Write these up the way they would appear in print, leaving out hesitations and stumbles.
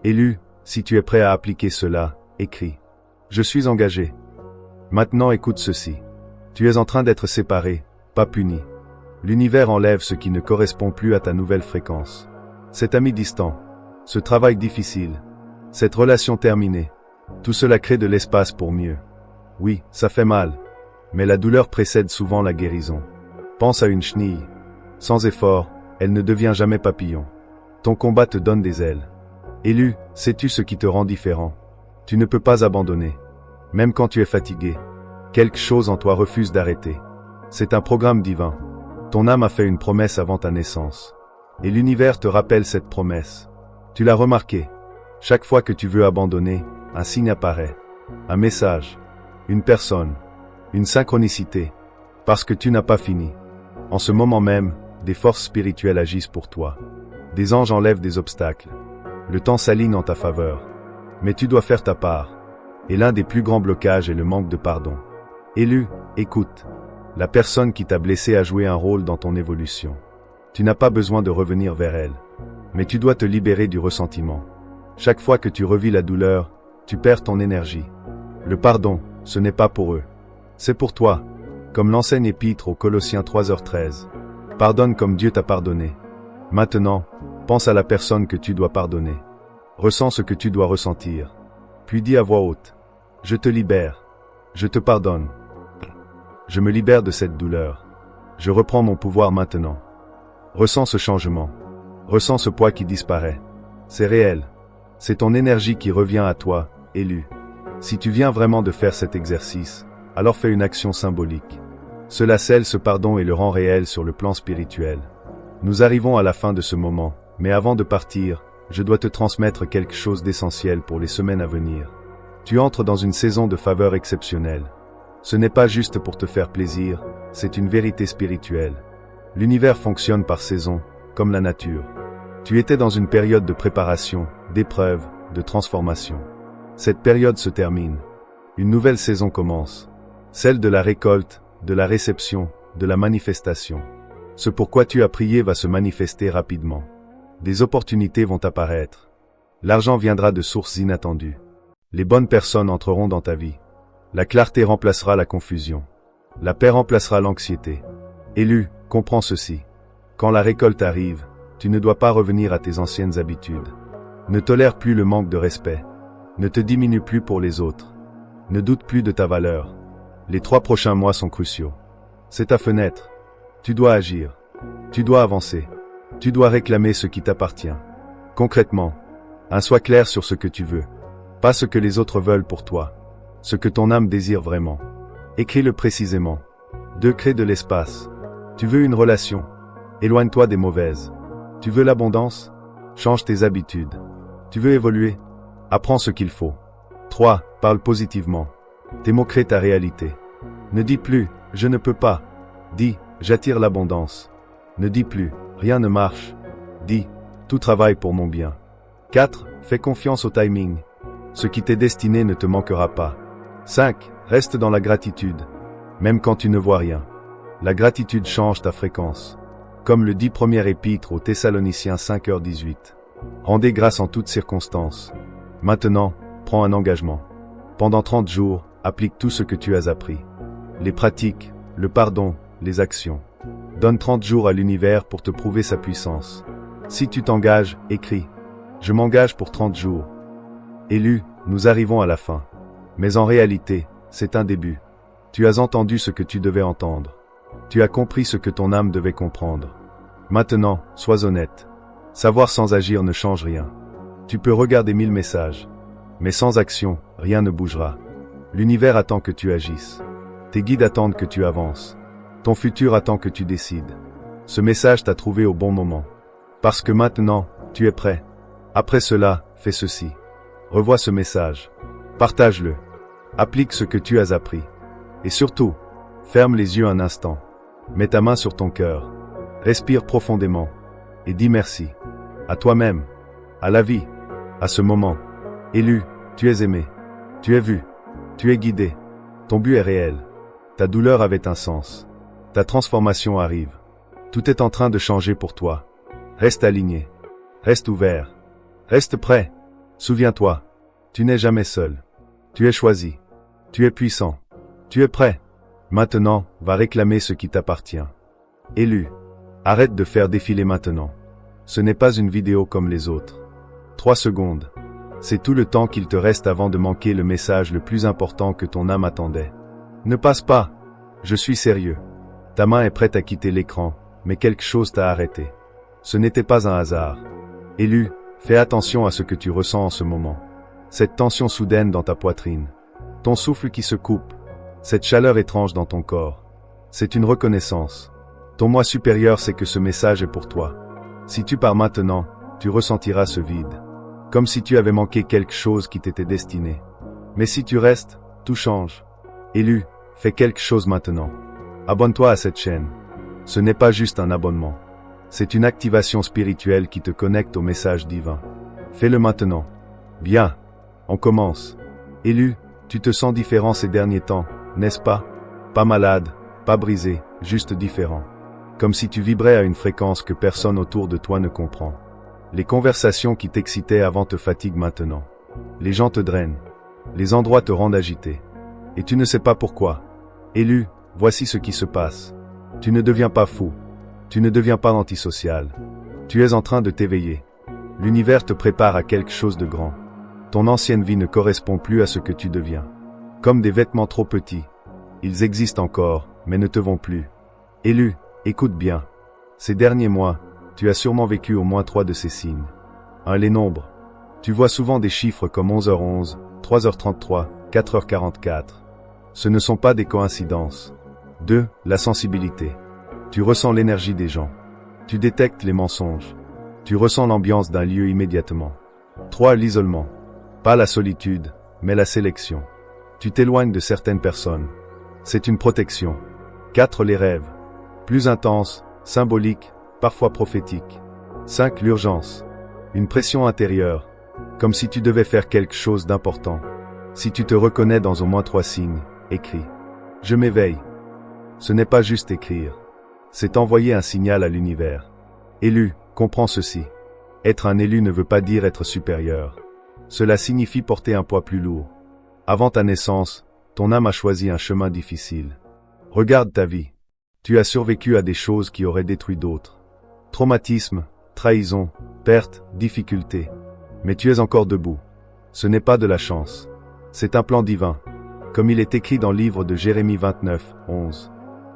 Élu, si tu es prêt à appliquer cela, écris. Je suis engagé. Maintenant écoute ceci. Tu es en train d'être séparé, pas puni. L'univers enlève ce qui ne correspond plus à ta nouvelle fréquence. Cet ami distant, ce travail difficile, cette relation terminée, tout cela crée de l'espace pour mieux. Oui, ça fait mal, mais la douleur précède souvent la guérison. Pense à une chenille. Sans effort, elle ne devient jamais papillon. Ton combat te donne des ailes. Élu, sais-tu ce qui te rend différent? Tu ne peux pas abandonner. Même quand tu es fatigué, quelque chose en toi refuse d'arrêter. C'est un programme divin. Ton âme a fait une promesse avant ta naissance. Et l'univers te rappelle cette promesse. Tu l'as remarqué. Chaque fois que tu veux abandonner, un signe apparaît. Un message. Une personne. Une synchronicité. Parce que tu n'as pas fini. En ce moment même, des forces spirituelles agissent pour toi. Des anges enlèvent des obstacles. Le temps s'aligne en ta faveur. Mais tu dois faire ta part. Et l'un des plus grands blocages est le manque de pardon. Élu, écoute. La personne qui t'a blessé a joué un rôle dans ton évolution. Tu n'as pas besoin de revenir vers elle. Mais tu dois te libérer du ressentiment. Chaque fois que tu revis la douleur, tu perds ton énergie. Le pardon, ce n'est pas pour eux. C'est pour toi. Comme l'enseigne Épître aux Colossiens 3h13. Pardonne comme Dieu t'a pardonné. Maintenant, pense à la personne que tu dois pardonner. Ressens ce que tu dois ressentir. Puis dis à voix haute. Je te libère. Je te pardonne. Je me libère de cette douleur. Je reprends mon pouvoir maintenant. Ressens ce changement. Ressens ce poids qui disparaît. C'est réel. C'est ton énergie qui revient à toi, élu. Si tu viens vraiment de faire cet exercice, alors fais une action symbolique. Cela scelle ce pardon et le rend réel sur le plan spirituel. Nous arrivons à la fin de ce moment, mais avant de partir, je dois te transmettre quelque chose d'essentiel pour les semaines à venir. Tu entres dans une saison de faveur exceptionnelle. Ce n'est pas juste pour te faire plaisir, c'est une vérité spirituelle. L'univers fonctionne par saison, comme la nature. Tu étais dans une période de préparation, d'épreuve, de transformation. Cette période se termine. Une nouvelle saison commence. Celle de la récolte, de la réception, de la manifestation. Ce pourquoi tu as prié va se manifester rapidement. Des opportunités vont apparaître. L'argent viendra de sources inattendues. Les bonnes personnes entreront dans ta vie. La clarté remplacera la confusion. La paix remplacera l'anxiété. Élu, comprends ceci. Quand la récolte arrive, tu ne dois pas revenir à tes anciennes habitudes. Ne tolère plus le manque de respect. Ne te diminue plus pour les autres. Ne doute plus de ta valeur. Les 3 prochains mois sont cruciaux. C'est ta fenêtre. Tu dois agir. Tu dois avancer. Tu dois réclamer ce qui t'appartient. Concrètement, sois clair sur ce que tu veux. Pas ce que les autres veulent pour toi. Ce que ton âme désire vraiment. Écris-le précisément. 2. Crée de l'espace. Tu veux une relation. Éloigne-toi des mauvaises. Tu veux l'abondance? Change tes habitudes. Tu veux évoluer? Apprends ce qu'il faut. 3. Parle positivement. Tes mots créent ta réalité. Ne dis plus « je ne peux pas ». Dis « j'attire l'abondance ». Ne dis plus « rien ne marche ». Dis « tout travaille pour mon bien ». 4. Fais confiance au timing. Ce qui t'est destiné ne te manquera pas. 5. Reste dans la gratitude. Même quand tu ne vois rien. La gratitude change ta fréquence. Comme le dit première épître aux Thessaloniciens 5h18. Rendez grâce en toutes circonstances. Maintenant, prends un engagement. Pendant 30 jours, applique tout ce que tu as appris. Les pratiques, le pardon, les actions. Donne 30 jours à l'univers pour te prouver sa puissance. Si tu t'engages, écris. Je m'engage pour 30 jours. Élu, nous arrivons à la fin. Mais en réalité, c'est un début. Tu as entendu ce que tu devais entendre. Tu as compris ce que ton âme devait comprendre. Maintenant, sois honnête. Savoir sans agir ne change rien. Tu peux regarder 1000 messages. Mais sans action, rien ne bougera. L'univers attend que tu agisses. Tes guides attendent que tu avances. Ton futur attend que tu décides. Ce message t'a trouvé au bon moment. Parce que maintenant, tu es prêt. Après cela, fais ceci. Revois ce message. Partage-le. Applique ce que tu as appris. Et surtout, ferme les yeux un instant. Mets ta main sur ton cœur. Respire profondément. Et dis merci. À toi-même. À la vie. À ce moment. Élu, tu es aimé. Tu es vu. Tu es guidé. Ton but est réel. Ta douleur avait un sens. Ta transformation arrive. Tout est en train de changer pour toi. Reste aligné. Reste ouvert. Reste prêt. Souviens-toi, tu n'es jamais seul. Tu es choisi. Tu es puissant. Tu es prêt. Maintenant, va réclamer ce qui t'appartient. Élu. Arrête de faire défiler maintenant. Ce n'est pas une vidéo comme les autres. 3 secondes. C'est tout le temps qu'il te reste avant de manquer le message le plus important que ton âme attendait. Ne passe pas. Je suis sérieux. Ta main est prête à quitter l'écran, mais quelque chose t'a arrêté. Ce n'était pas un hasard. Élu, fais attention à ce que tu ressens en ce moment. Cette tension soudaine dans ta poitrine. Ton souffle qui se coupe. Cette chaleur étrange dans ton corps. C'est une reconnaissance. Ton moi supérieur sait que ce message est pour toi. Si tu pars maintenant, tu ressentiras ce vide. Comme si tu avais manqué quelque chose qui t'était destiné. Mais si tu restes, tout change. Élu, fais quelque chose maintenant. Abonne-toi à cette chaîne. Ce n'est pas juste un abonnement. C'est une activation spirituelle qui te connecte au message divin. Fais-le maintenant. Bien. On commence. Élu, tu te sens différent ces derniers temps, n'est-ce pas? Pas malade, pas brisé, juste différent. Comme si tu vibrais à une fréquence que personne autour de toi ne comprend. Les conversations qui t'excitaient avant te fatiguent maintenant. Les gens te drainent. Les endroits te rendent agité. Et tu ne sais pas pourquoi. Élu, voici ce qui se passe. Tu ne deviens pas fou. Tu ne deviens pas antisocial. Tu es en train de t'éveiller. L'univers te prépare à quelque chose de grand. Ton ancienne vie ne correspond plus à ce que tu deviens. Comme des vêtements trop petits. Ils existent encore, mais ne te vont plus. Élu, écoute bien. Ces derniers mois, tu as sûrement vécu au moins 3 de ces signes. 1. Les nombres. Tu vois souvent des chiffres comme 11h11, 3h33, 4h44. Ce ne sont pas des coïncidences. 2. La sensibilité. Tu ressens l'énergie des gens. Tu détectes les mensonges. Tu ressens l'ambiance d'un lieu immédiatement. 3. L'isolement. Pas la solitude, mais la sélection. Tu t'éloignes de certaines personnes. C'est une protection. 4. Les rêves. Plus intenses, symboliques, parfois prophétiques. 5. L'urgence. Une pression intérieure. Comme si tu devais faire quelque chose d'important. Si tu te reconnais dans au moins 3 signes, écris. Je m'éveille. Ce n'est pas juste écrire. C'est envoyer un signal à l'univers. Élu, comprends ceci. Être un élu ne veut pas dire être supérieur. Cela signifie porter un poids plus lourd. Avant ta naissance, ton âme a choisi un chemin difficile. Regarde ta vie. Tu as survécu à des choses qui auraient détruit d'autres. Traumatisme, trahison, perte, difficulté. Mais tu es encore debout. Ce n'est pas de la chance. C'est un plan divin. Comme il est écrit dans le livre de Jérémie 29, 11.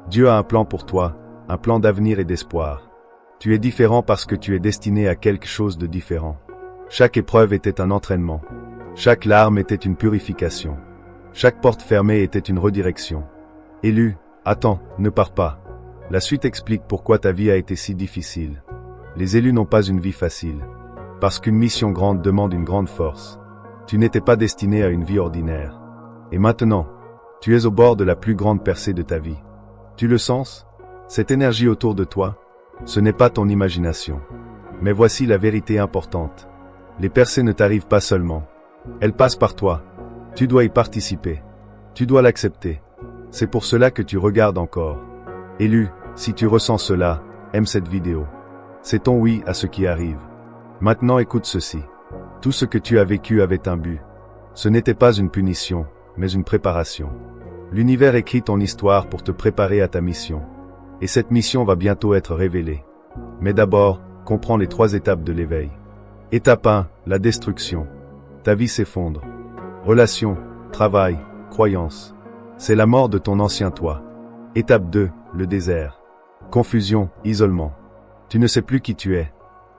Dieu a un plan pour toi, un plan d'avenir et d'espoir. Tu es différent parce que tu es destiné à quelque chose de différent. Chaque épreuve était un entraînement. Chaque larme était une purification. Chaque porte fermée était une redirection. Élu, attends, ne pars pas. La suite explique pourquoi ta vie a été si difficile. Les élus n'ont pas une vie facile. Parce qu'une mission grande demande une grande force. Tu n'étais pas destiné à une vie ordinaire. Et maintenant, tu es au bord de la plus grande percée de ta vie. Tu le sens? Cette énergie autour de toi? Ce n'est pas ton imagination. Mais voici la vérité importante. Les percées ne t'arrivent pas seulement. Elles passent par toi. Tu dois y participer. Tu dois l'accepter. C'est pour cela que tu regardes encore. Élu, si tu ressens cela, aime cette vidéo. C'est ton oui à ce qui arrive. Maintenant écoute ceci. Tout ce que tu as vécu avait un but. Ce n'était pas une punition, mais une préparation. L'univers écrit ton histoire pour te préparer à ta mission. Et cette mission va bientôt être révélée. Mais d'abord, comprends les 3 étapes de l'éveil. Étape 1, la destruction. Ta vie s'effondre. Relation, travail, croyance. C'est la mort de ton ancien toi. Étape 2, le désert. Confusion, isolement. Tu ne sais plus qui tu es.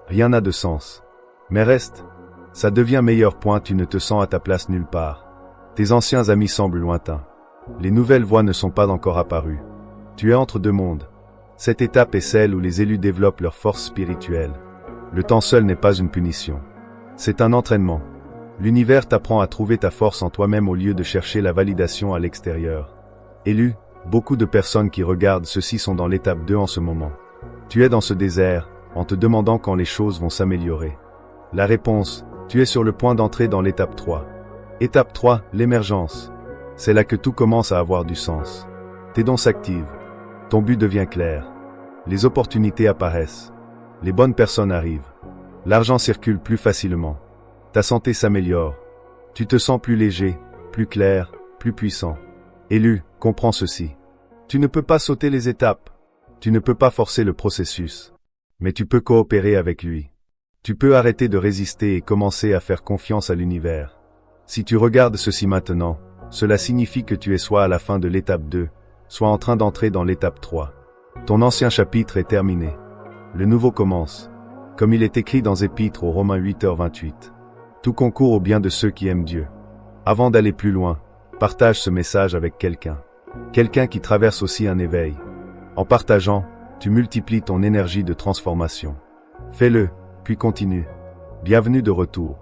Rien n'a de sens. Mais reste. Ça devient meilleur point, tu ne te sens à ta place nulle part. Tes anciens amis semblent lointains. Les nouvelles voies ne sont pas encore apparues. Tu es entre 2 mondes. Cette étape est celle où les élus développent leur force spirituelle. Le temps seul n'est pas une punition. C'est un entraînement. L'univers t'apprend à trouver ta force en toi-même au lieu de chercher la validation à l'extérieur. Élu, beaucoup de personnes qui regardent ceci sont dans l'étape 2 en ce moment. Tu es dans ce désert, en te demandant quand les choses vont s'améliorer. La réponse, tu es sur le point d'entrer dans l'étape 3. Étape 3, l'émergence. C'est là que tout commence à avoir du sens. Tes dons s'activent. Ton but devient clair. Les opportunités apparaissent. Les bonnes personnes arrivent. L'argent circule plus facilement. Ta santé s'améliore. Tu te sens plus léger, plus clair, plus puissant. Élu, comprends ceci. Tu ne peux pas sauter les étapes. Tu ne peux pas forcer le processus. Mais tu peux coopérer avec lui. Tu peux arrêter de résister et commencer à faire confiance à l'univers. Si tu regardes ceci maintenant, cela signifie que tu es soit à la fin de l'étape 2, soit en train d'entrer dans l'étape 3. Ton ancien chapitre est terminé. Le nouveau commence. Comme il est écrit dans Épître aux Romains 8h28. Tout concourt au bien de ceux qui aiment Dieu. Avant d'aller plus loin, partage ce message avec quelqu'un. Quelqu'un qui traverse aussi un éveil. En partageant, tu multiplies ton énergie de transformation. Fais-le, puis continue. Bienvenue de retour.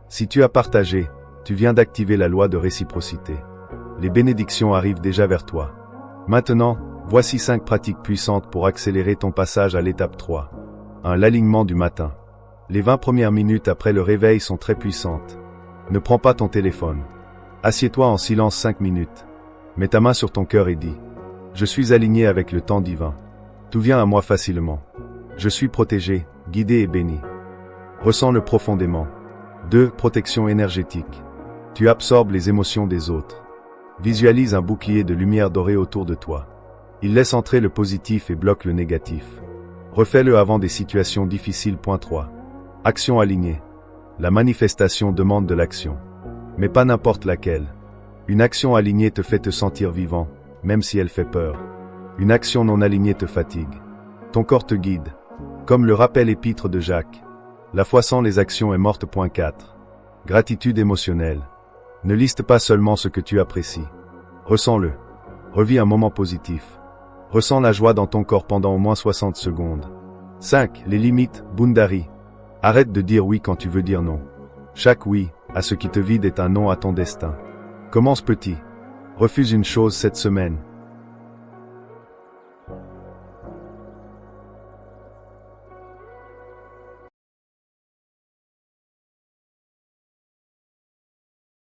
Si tu as partagé, tu viens d'activer la loi de réciprocité. Les bénédictions arrivent déjà vers toi. Maintenant, voici 5 pratiques puissantes pour accélérer ton passage à l'étape 3. 1. L'alignement du matin. Les 20 premières minutes après le réveil sont très puissantes. Ne prends pas ton téléphone. Assieds-toi en silence 5 minutes. Mets ta main sur ton cœur et dis « Je suis aligné avec le temps divin. Tout vient à moi facilement. Je suis protégé, guidé et béni. » Ressens-le profondément. 2. Protection énergétique. Tu absorbes les émotions des autres. Visualise un bouclier de lumière dorée autour de toi. Il laisse entrer le positif et bloque le négatif. Refais-le avant des situations difficiles. 3. Action alignée. La manifestation demande de l'action. Mais pas n'importe laquelle. Une action alignée te fait te sentir vivant, même si elle fait peur. Une action non alignée te fatigue. Ton corps te guide. Comme le rappelle Épître de Jacques. La foi sans les actions est morte. 4. Gratitude émotionnelle. Ne liste pas seulement ce que tu apprécies. Ressens-le. Revis un moment positif. Ressens la joie dans ton corps pendant au moins 60 secondes. 5. Les limites, Boundary. Arrête de dire oui quand tu veux dire non. Chaque oui, à ce qui te vide est un non à ton destin. Commence petit. Refuse une chose cette semaine,